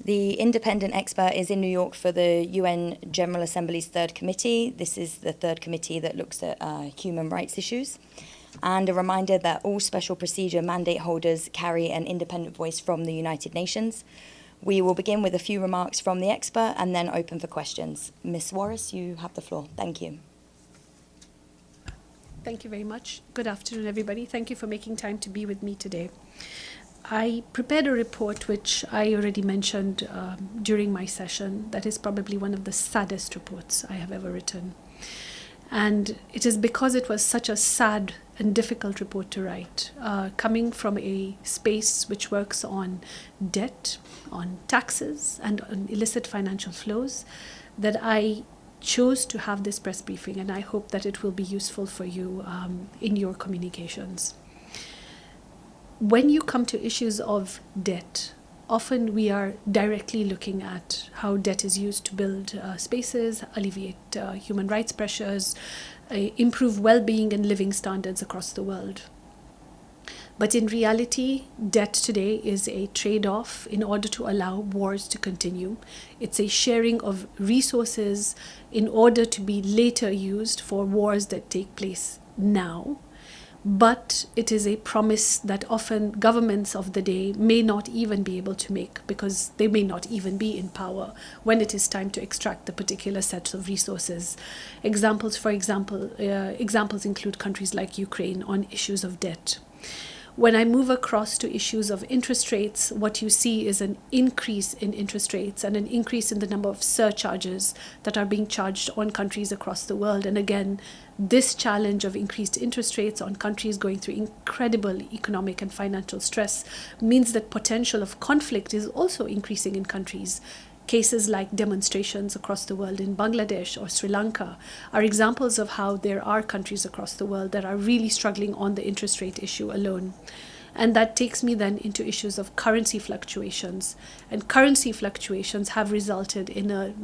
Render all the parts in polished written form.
The independent expert is in New York for the UN General Assembly's third committee. This is the third committee that looks at human rights issues. And a reminder that all special procedure mandate holders carry an independent voice from the United Nations. We will begin with a few remarks from the expert and then open for questions. Ms. Waris, you have the floor. Thank you. Thank you very much. Good afternoon, everybody. Thank you for making time to be with me today. I prepared a report which I already mentioned during my session that is probably one of the saddest reports I have ever written. And it is because it was such a sad and difficult report to write, coming from a space which works on debt, on taxes, and on illicit financial flows, that I chose to have this press briefing, and I hope that it will be useful for you in your communications. When you come to issues of debt, often we are directly looking at how debt is used to build spaces, alleviate human rights pressures, improve well-being and living standards across the world. But in reality, debt today is a trade-off in order to allow wars to continue. It's a sharing of resources in order to be later used for wars that take place now. But it is a promise that often governments of the day may not even be able to make, because they may not even be in power when it is time to extract the particular sets of resources. Examples include countries like Ukraine on issues of debt. When I move across to issues of interest rates, what you see is an increase in interest rates and an increase in the number of surcharges that are being charged on countries across the world. And again, this challenge of increased interest rates on countries going through incredible economic and financial stress means that potential of conflict is also increasing in countries. Cases like demonstrations across the world in Bangladesh or Sri Lanka are examples of how there are countries across the world that are really struggling on the interest rate issue alone. And that takes me then into issues of currency fluctuations. And currency fluctuations have resulted in a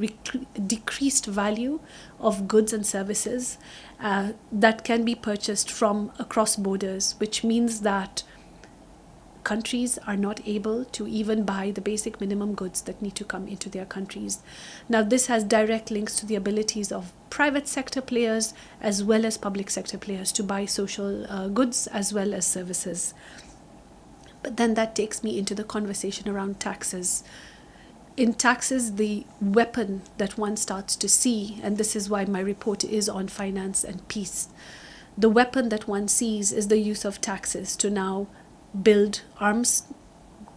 decreased value of goods and services that can be purchased from across borders, which means that countries are not able to even buy the basic minimum goods that need to come into their countries. Now, this has direct links to the abilities of private sector players as well as public sector players to buy social goods as well as services. But then that takes me into the conversation around taxes. In taxes, the weapon that one starts to see, and this is why my report is on finance and peace, the weapon that one sees is the use of taxes to now build arms,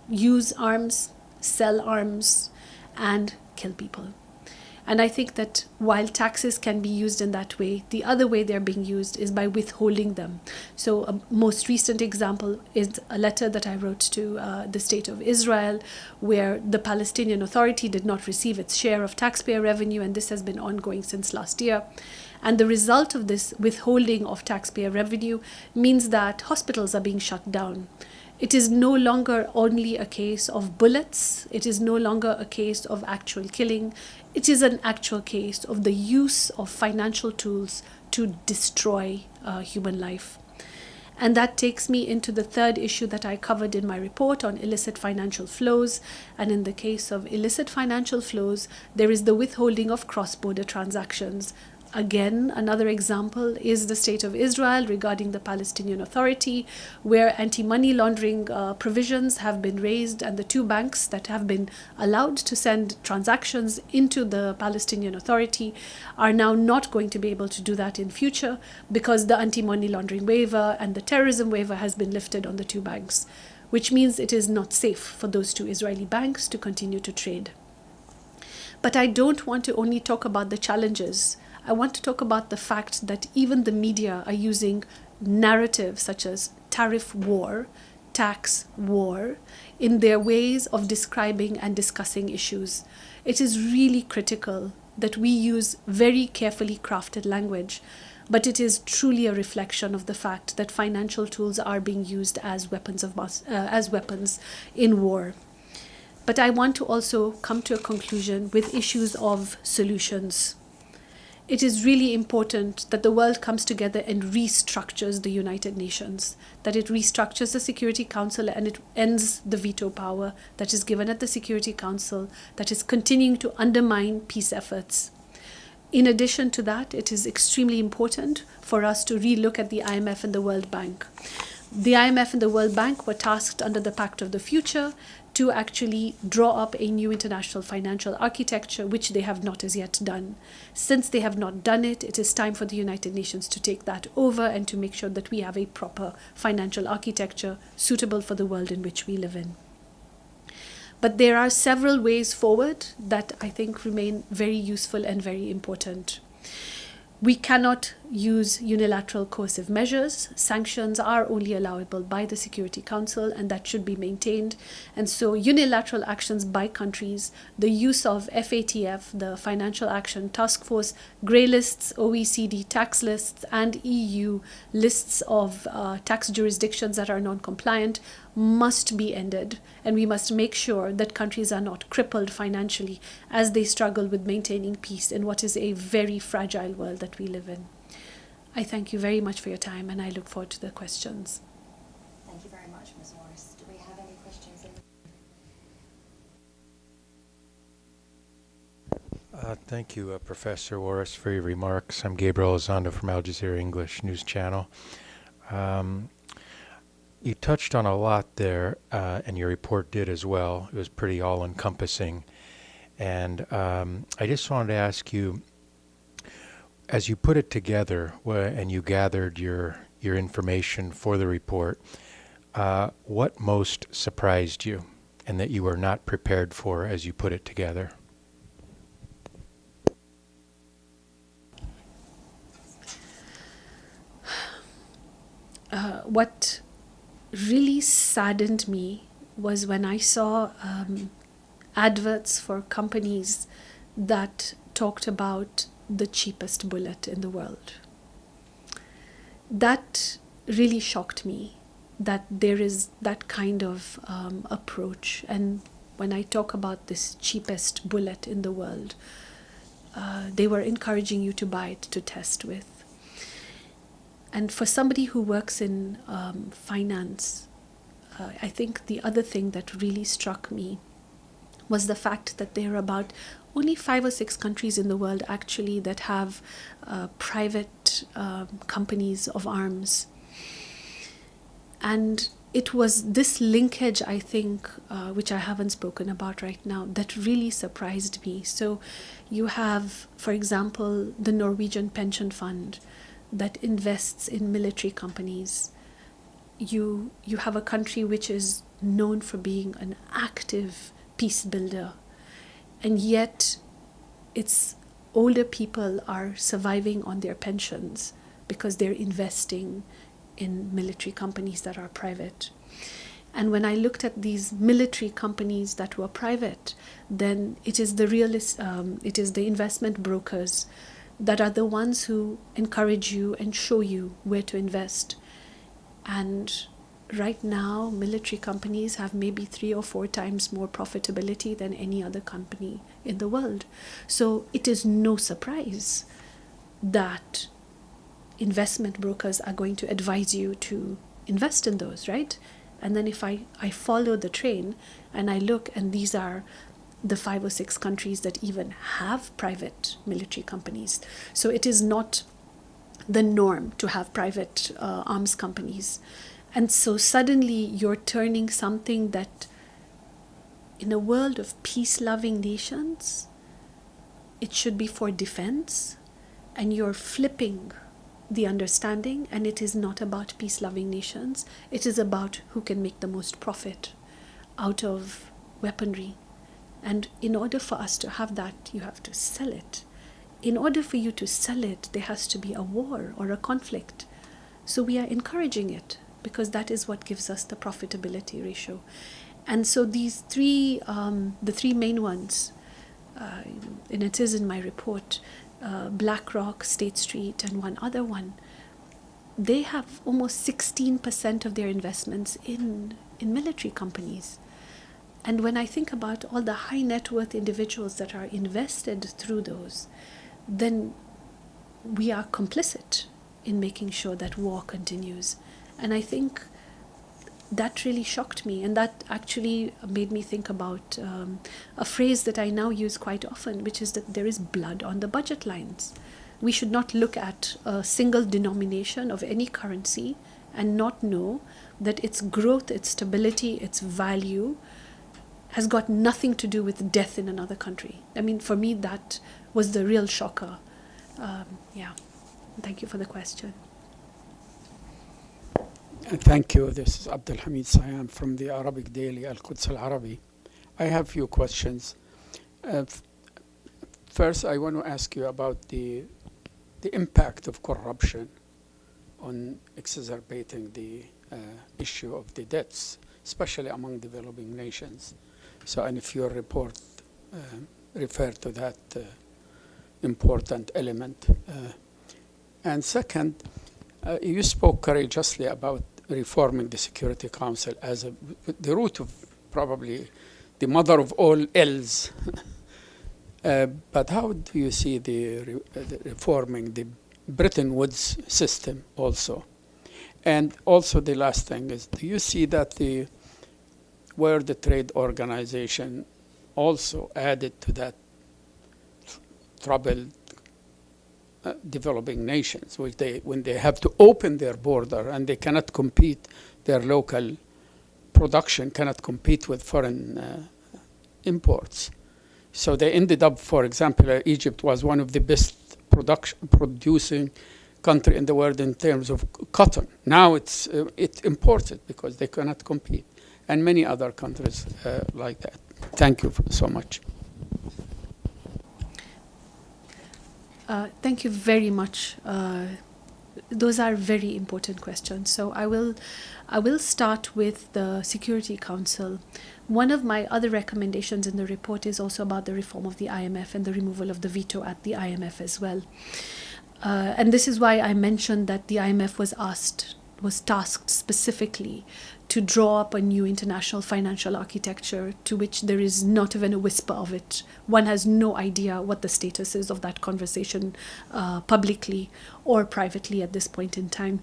use arms, sell arms, and kill people. And I think that while taxes can be used in that way, the other way they're being used is by withholding them. So a most recent example is a letter that I wrote to the state of Israel, where the Palestinian Authority did not receive its share of taxpayer revenue, and this has been ongoing since last year. And the result of this withholding of taxpayer revenue means that hospitals are being shut down. It is no longer only a case of bullets. It is no longer a case of actual killing. It is an actual case of the use of financial tools to destroy human life. And that takes me into the third issue that I covered in my report on illicit financial flows. And in the case of illicit financial flows, there is the withholding of cross-border transactions. Again, another example is the state of Israel regarding the Palestinian Authority, where anti-money laundering provisions have been raised, and the two banks that have been allowed to send transactions into the Palestinian Authority are now not going to be able to do that in future because the anti-money laundering waiver and the terrorism waiver has been lifted on the two banks, which means it is not safe for those two Israeli banks to continue to trade. But I don't want to only talk about the challenges. I want to talk about the fact that even the media are using narratives such as tariff war, tax war, in their ways of describing and discussing issues. It is really critical that we use very carefully crafted language, but it is truly a reflection of the fact that financial tools are being used as weapons in war. But I want to also come to a conclusion with issues of solutions. it is really important that the world comes together and restructures the United Nations, that it restructures the Security Council and it ends the veto power that is given at the Security Council, that is continuing to undermine peace efforts. In addition to that, it is extremely important for us to relook at the IMF and the World Bank. The IMF and the World Bank were tasked under the Pact of the Future to actually draw up a new international financial architecture, which they have not as yet done. Since they have not done it, it is time for the United Nations to take that over and to make sure that we have a proper financial architecture suitable for the world in which we live in. But there are several ways forward that I think remain very useful and very important. We cannot use unilateral coercive measures. Sanctions are only allowable by the Security Council, and that should be maintained. And so unilateral actions by countries, the use of FATF, the Financial Action Task Force, grey lists, OECD tax lists, and EU lists of tax jurisdictions that are non-compliant must be ended. And we must make sure that countries are not crippled financially as they struggle with maintaining peace in what is a very fragile world that we live in. I thank you very much for your time, and I look forward to the questions. Thank you very much, Ms. Waris. Do we have any questions? Thank you, Professor Waris, for your remarks. I'm Gabriel Elizondo from Al Jazeera English News Channel. You touched on a lot there, and your report did as well. It was pretty all-encompassing. And I just wanted to ask you, as you put it together and you gathered your information for the report, what most surprised you and that you were not prepared for as you put it together? What really saddened me was when I saw adverts for companies that talked about the cheapest bullet in the world. That really shocked me, that there is that kind of approach. And when I talk about this cheapest bullet in the world, they were encouraging you to buy it to test with. And for somebody who works in finance, I think the other thing that really struck me was the fact that there are about only 5 or 6 countries in the world actually that have private companies of arms. And it was this linkage, I think, which I haven't spoken about right now, that really surprised me. So you have, for example, the Norwegian pension fund that invests in military companies. You have a country which is known for being an active peace builder, and yet its older people are surviving on their pensions because they're investing in military companies that are private. And when I looked at these military companies that were private, then it is the investment brokers that are the ones who encourage you and show you where to invest. And right now, military companies have maybe 3 or 4 times more profitability than any other company in the world. So it is no surprise that investment brokers are going to advise you to invest in those, right? And then if I follow the train and I look, and these are the 5 or 6 countries that even have private military companies. So it is not the norm to have private arms companies. And so suddenly you're turning something that, in a world of peace-loving nations, it should be for defense, and you're flipping the understanding, and it is not about peace-loving nations. It is about who can make the most profit out of weaponry. And in order for us to have that, you have to sell it. In order for you to sell it, there has to be a war or a conflict. So we are encouraging it because that is what gives us the profitability ratio. And so these three, the 3 main ones, and it is in my report, BlackRock, State Street, and one other one, they have almost 16% of their investments in military companies. And when I think about all the high net worth individuals that are invested through those, then we are complicit in making sure that war continues. And I think that really shocked me, and that actually made me think about a phrase that I now use quite often, which is that there is blood on the budget lines. We should not look at a single denomination of any currency and not know that its growth, its stability, its value has got nothing to do with death in another country. I mean, for me, that was the real shocker. Yeah, thank you for the question. Thank you. This is Abdul Hamid Sayam from the Arabic daily Al-Quds Al-Arabi. I have a few questions. First, I want to ask you about the impact of corruption on exacerbating the issue of the debts, especially among developing nations. So, and if your report refer to that important element. And second, you spoke courageously about reforming the Security Council as the root of probably the mother of all ills. But how do you see the reforming the Bretton Woods system also? And also the last thing is, do you see that the World Trade Organization also added to that troubled developing nations, which when they have to open their border and they cannot compete, their local production cannot compete with foreign imports. So they ended up, for example, Egypt was one of the best producing country in the world in terms of cotton. Now it's imported because they cannot compete, and many other countries like that. Thank you so much. Thank you very much. Those are very important questions. So I will start with the Security Council. One of my other recommendations in the report is also about the reform of the IMF and the removal of the veto at the IMF as well. And this is why I mentioned that the IMF was tasked specifically to draw up a new international financial architecture to which there is not even a whisper of it. One has no idea what the status is of that conversation publicly or privately at this point in time.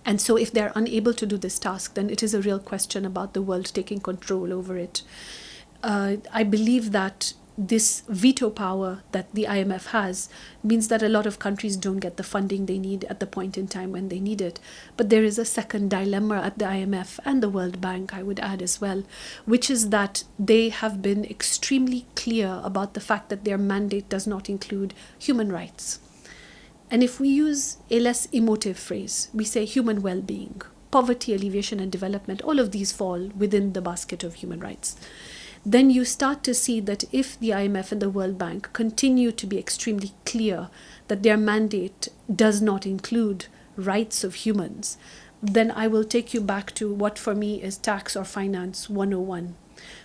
And so if they're unable to do this task, then it is a real question about the world taking control over it. I believe that this veto power that the IMF has means that a lot of countries don't get the funding they need at the point in time when they need it. But there is a second dilemma at the IMF and the World Bank, I would add as well, which is that they have been extremely clear about the fact that their mandate does not include human rights. And if we use a less emotive phrase, we say human well-being, poverty alleviation and development, all of these fall within the basket of human rights. Then you start to see that if the IMF and the World Bank continue to be extremely clear that their mandate does not include rights of humans, then I will take you back to what for me is tax or finance 101,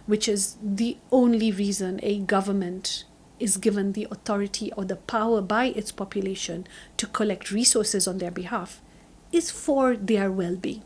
which is the only reason a government is given the authority or the power by its population to collect resources on their behalf is for their well-being.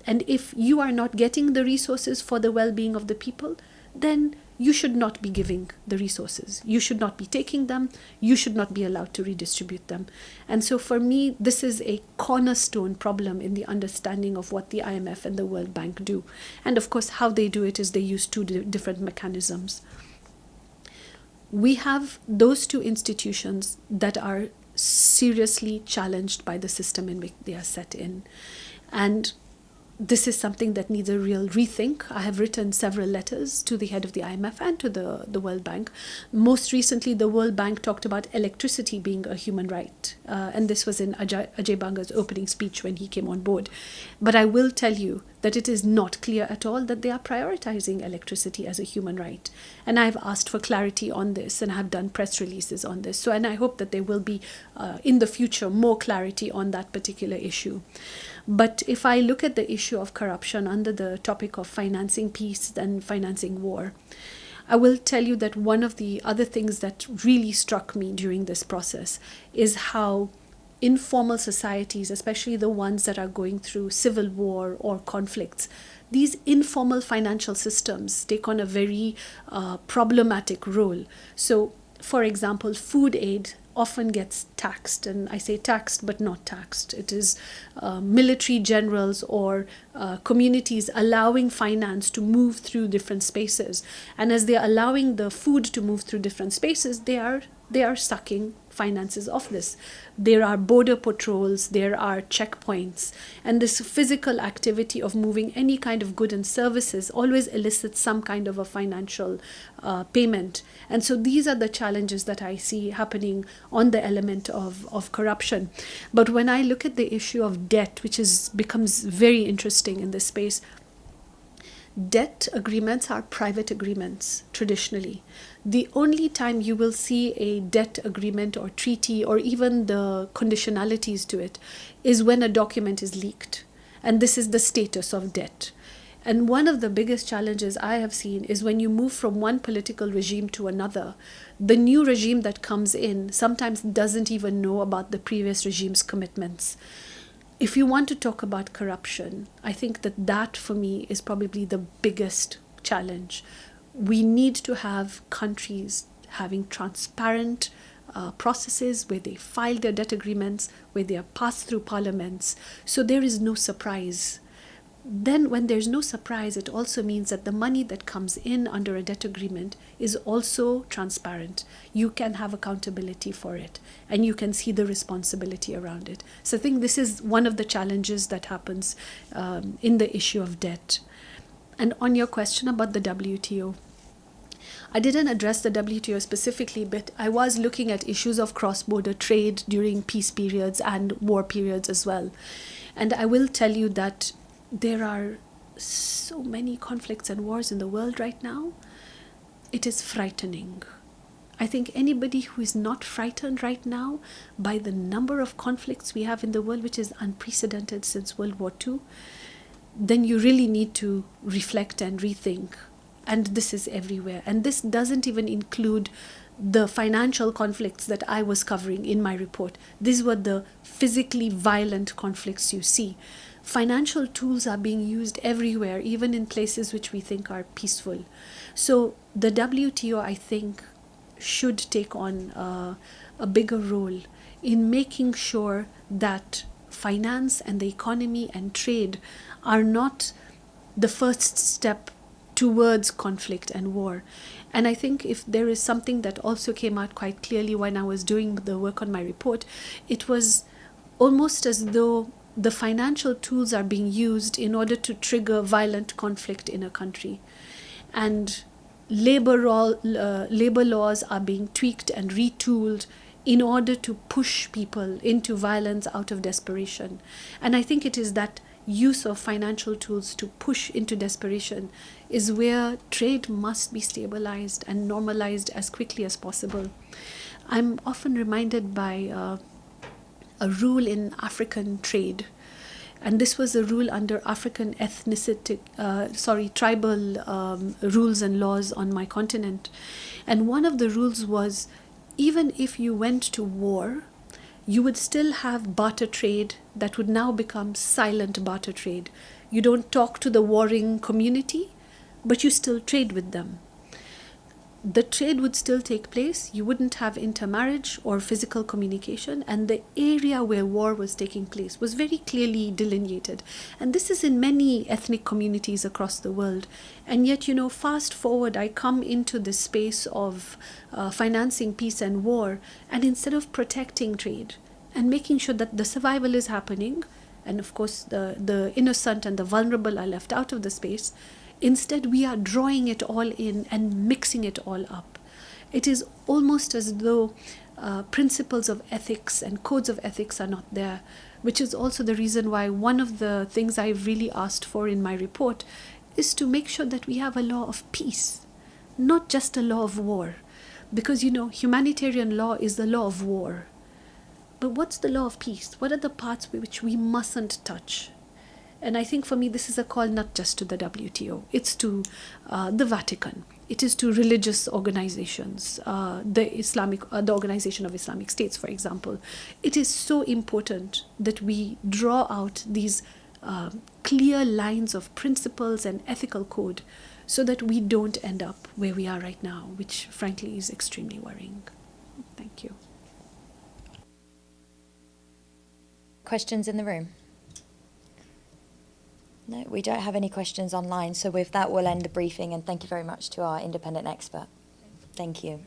And if you are not getting the resources for the well-being of the people, then you should not be giving the resources. You should not be taking them. You should not be allowed to redistribute them. And so for me, this is a cornerstone problem in the understanding of what the IMF and the World Bank do. And of course, how they do it is they use two different mechanisms. We have those two institutions that are seriously challenged by the system in which they are set in. And this is something that needs a real rethink. I have written several letters to the head of the IMF and to the World Bank. Most recently, the World Bank talked about electricity being a human right. And this was in Ajay Banga's opening speech when he came on board. But I will tell you that it is not clear at all that they are prioritizing electricity as a human right. And I've asked for clarity on this and have done press releases on this. So, and I hope that there will be, in the future, more clarity on that particular issue. But if I look at the issue of corruption under the topic of financing peace and financing war, I will tell you that one of the other things that really struck me during this process is how informal societies, especially the ones that are going through civil war or conflicts, these informal financial systems take on a very problematic role. So, for example, food aid often gets taxed, and I say taxed but not taxed. It is military generals or communities allowing finance to move through different spaces, and as they are allowing the food to move through different spaces, they are sucking finances off this. There are border patrols, there are checkpoints, and this physical activity of moving any kind of good and services always elicits some kind of a financial payment. And so these are the challenges that I see happening on the element of corruption. But when I look at the issue of debt, which becomes very interesting in this space, debt agreements are private agreements traditionally. The only time you will see a debt agreement or treaty or even the conditionalities to it is when a document is leaked. And this is the status of debt. And one of the biggest challenges I have seen is when you move from one political regime to another, the new regime that comes in sometimes doesn't even know about the previous regime's commitments. If you want to talk about corruption, I think that for me is probably the biggest challenge. We need to have countries having transparent processes where they file their debt agreements, where they are passed through parliaments, so there is no surprise. Then when there's no surprise, it also means that the money that comes in under a debt agreement is also transparent. You can have accountability for it, and you can see the responsibility around it. So I think this is one of the challenges that happens in the issue of debt. And on your question about the WTO, I didn't address the WTO specifically, but I was looking at issues of cross-border trade during peace periods and war periods as well. And I will tell you that there are so many conflicts and wars in the world right now. It is frightening. I think anybody who is not frightened right now by the number of conflicts we have in the world, which is unprecedented since World War II, then you really need to reflect and rethink. And this is everywhere. And this doesn't even include the financial conflicts that I was covering in my report. These were the physically violent conflicts you see. Financial tools are being used everywhere, even in places which we think are peaceful. So the WTO, I think, should take on a bigger role in making sure that finance and the economy and trade are not the first step towards conflict and war. And I think if there is something that also came out quite clearly when I was doing the work on my report, it was almost as though the financial tools are being used in order to trigger violent conflict in a country. And labor laws are being tweaked and retooled in order to push people into violence out of desperation. And I think it is that use of financial tools to push into desperation is where trade must be stabilized and normalized as quickly as possible. I'm often reminded by a rule in African trade, and this was a rule under African tribal rules and laws on my continent. And one of the rules was, even if you went to war, you would still have barter trade that would now become silent barter trade. You don't talk to the warring community, but you still trade with them. The trade would still take place. You wouldn't have intermarriage or physical communication, and the area where war was taking place was very clearly delineated. And this is in many ethnic communities across the world. And yet, fast forward, I come into the space of financing peace and war, and instead of protecting trade and making sure that the survival is happening, and of course the innocent and the vulnerable are left out of the space, instead, we are drawing it all in and mixing it all up. It is almost as though principles of ethics and codes of ethics are not there, which is also the reason why one of the things I've really asked for in my report is to make sure that we have a law of peace, not just a law of war. Because, humanitarian law is the law of war. But what's the law of peace? What are the parts which we mustn't touch? And I think for me, this is a call not just to the WTO. It's to the Vatican. It is to religious organizations, the Organization of Islamic States, for example. It is so important that we draw out these clear lines of principles and ethical code so that we don't end up where we are right now, which frankly is extremely worrying. Thank you. questions in the room? No, we don't have any questions online. So with that, we'll end the briefing, and thank you very much to our independent expert. Thank you.